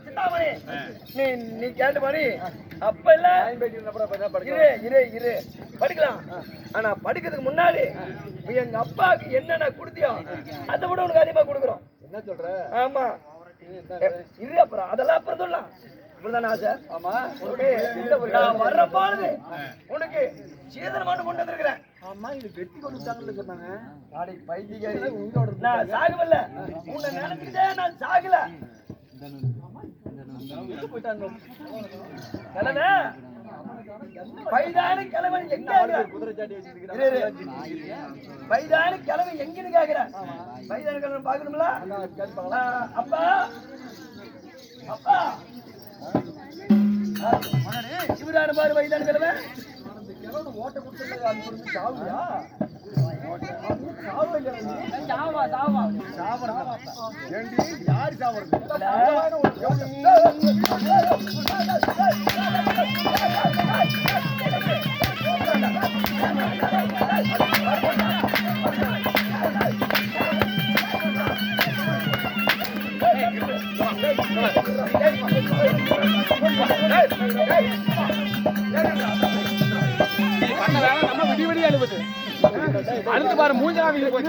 சிந்தாமணி நீ கேட்டு பாரு. அப்ப இல்ல இரு படிக்கலாம். ஆனா படிக்கிறதுக்கு முன்னாடி எங்க அப்பாவுக்கு என்னென்ன கொடுத்தியோ அதை விட உனக்கு அதிகமா கொடுக்குறோம். என்ன சொல்ற? ஆமா இரு, அப்புறம் அதெல்லாம் அப்புறம் சொல்லலாம். இப்படிதானே ஆசை? ஆமா. நான் வர்ற பாருது உனக்கு சீதனமாட்டு கொண்டு வந்திருக்கிறேன். ஆமா, இது வெட்டி கொண்டு விட்டாங்கன்னு சொன்னாங்க. நாளைக்கு பைத்தியக்காரி நான் சாகவில்ல. உன்னை நினைச்சுக்கிட்டே நான் சாகல. கிழமை பைதானு கிழமை எங்க பைதானு கிழமை எங்கன்னு கேக்குற? பைதானு கிழமை பாக்கணும்ல. அப்பா அப்பா இவரான பாரு பைதானு கிழமை ஓட்ட கொடுத்து சாவுயா? யாரு சாவுறது? நம்ம விடி விடி அழுவது அழுது பாரு மூஞ்சாவி கூட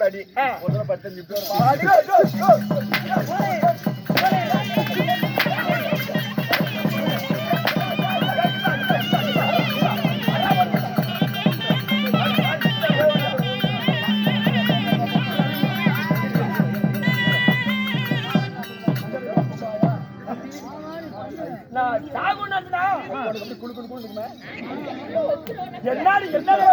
அடி நான் சாகுனதுடா குளு குளு குளு இருக்குமே என்னடி என்னடி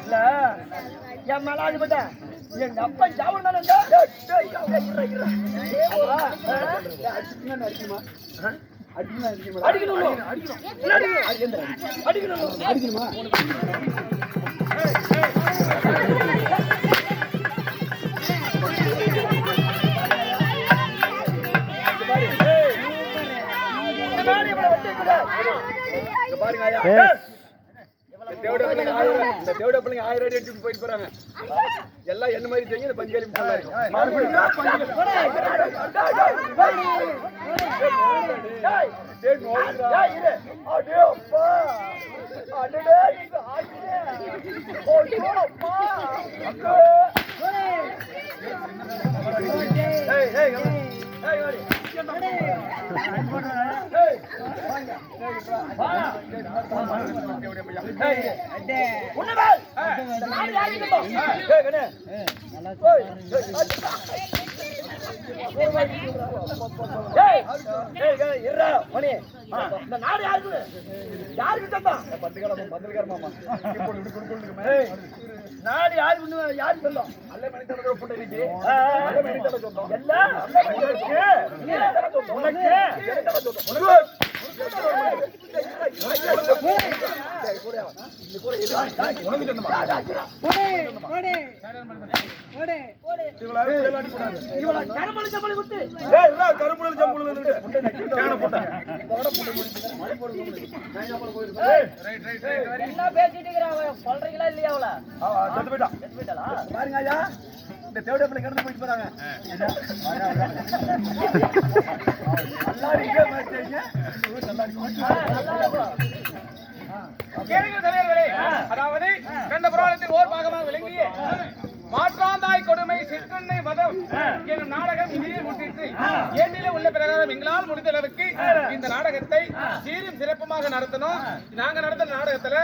இல்ல என் மலாது பட்ட எங்க அப்பா சாவல் தானே பாருங்க இந்த தேவட பிள்ளைங்க 1000 அடி எடுத்துட்டு போயிட்டு போறாங்க. எல்லாம் என்ன மாதிரி தெரியும். இந்த பஞ்சாலி நாடு யாருக்கு யாருக்கு நாடு யாருக்கு யாருக்கு சொல்லும் சொல்றீங்களா இல்லையா? பாருங்க ஐயா, இந்த தேவட பிள்ளை கடந்து போயிட்டு போறாங்க. அதாவது கண்ட புராணத்தில் ஓர் பாகமாக விளங்கிய மாற்றாந்தாய் கொடுமை திருத்தொன்னை மதம் எனும் நாடகம் இனியே முன்னிட்டு ஏட்டில உள்ள பிரகாரம் எங்களால் முடிந்த அளவுக்கு இந்த நாடகத்தை சீரும் சிறப்புமாக நடத்தணும். நாங்க நடத்துற நாடகத்துல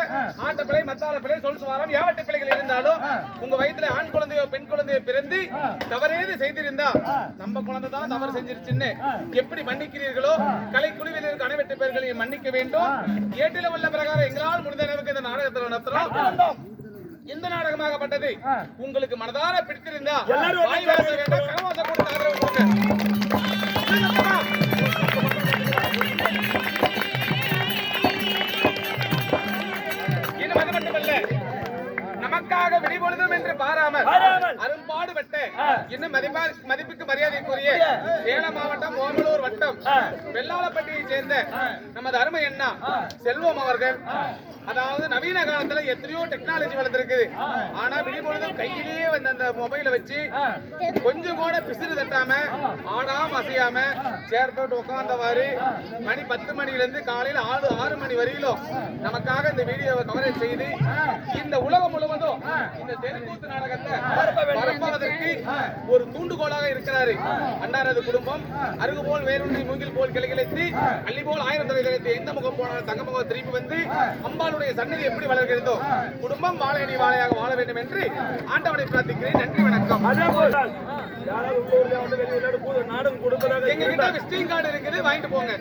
ஆட்டப்பிள்ளை, மத்தாள பிள்ளை, சொல் சுவாரம், ஏவட்ட பிள்ளைகள் இருந்தாலும் உங்க வயிற்றுல ஆண் குழந்தையோ பெண் குழந்தையோ பிறந்து தவறேது செய்திருந்தா நம்ம குழந்தை தான் தவறு செஞ்சிருச்சுன்னு எப்படி மன்னிக்கிறீர்களோ கலைக்குழுவில் இருக்க அனைவட்டு பேர்களையும் மன்னிக்க வேண்டும். ஏட்டில உள்ள பிரகாரம் எங்களால் முடிந்த அளவுக்கு இந்த நாடகத்தில் நடத்துறோம். இந்த நாடகமாகப்பட்டது உங்களுக்கு மனதார பிடித்திருந்தா வாய் வாச வேண்டாம், கரவாசம் கொடுத்து ஆதரவு கொடுங்க. இன்னும் அது மட்டுமல்ல, நமக்காக விடிபொழுதும் என்று பாராமல் அரும்பாடுபட்ட இன்னும் மதிப்புக்கு மரியாதைக்குரிய சேலம் மாவட்டம் ஓமலூர் வட்டம் வெள்ளாளப்பட்டியை சேர்ந்த நமது அருமை அண்ணா செல்வம் அவர்கள், அதாவது நவீன காலத்துல எத்தனையோ டெக்னாலஜி வளர்ந்துருக்குது. ஆனா விடிபொழுதும் கையிலேயே வந்து அந்த மொபைலை வச்சு கொஞ்சம் கூட பிசிறு தட்டாம ஆடாம அசையாம சேர் போட்டு உட்கார்ந்தவாறு மணி 10 மணில இருந்து காலையில 6 மணி வரையிலும் நமக்காக இந்த வீடியோவை கவரேஜ் செய்து இந்த உலகம் முழுவதும் இந்த தெருக்கூத்து நாடகத்தை பரப்புவதற்கு ஒரு தூண்டுகோலாக இருக்கிறாரு அன்னாரது குடும்பம். அருகு போல் வேறொன்றை மூங்கில் போல் கிளைத்து அள்ளி போல் 1000 தலை கிளைத்து எந்த முகம் போனாலும் தங்க முகம் திரும்பி வந்து அம்பாளுடைய சன்னதி எப்படி வளர்கிறதோ குடும்பம் வாழையடி வாழையாக வாழ வேண்டும் என்று ஆண்டவனை பிரார்த்திக்கிறேன். நன்றி, வணக்கம். எங்க கிட்ட விசிட்டிங் கார்டு இருக்குது, வாங்கிட்டு போங்க.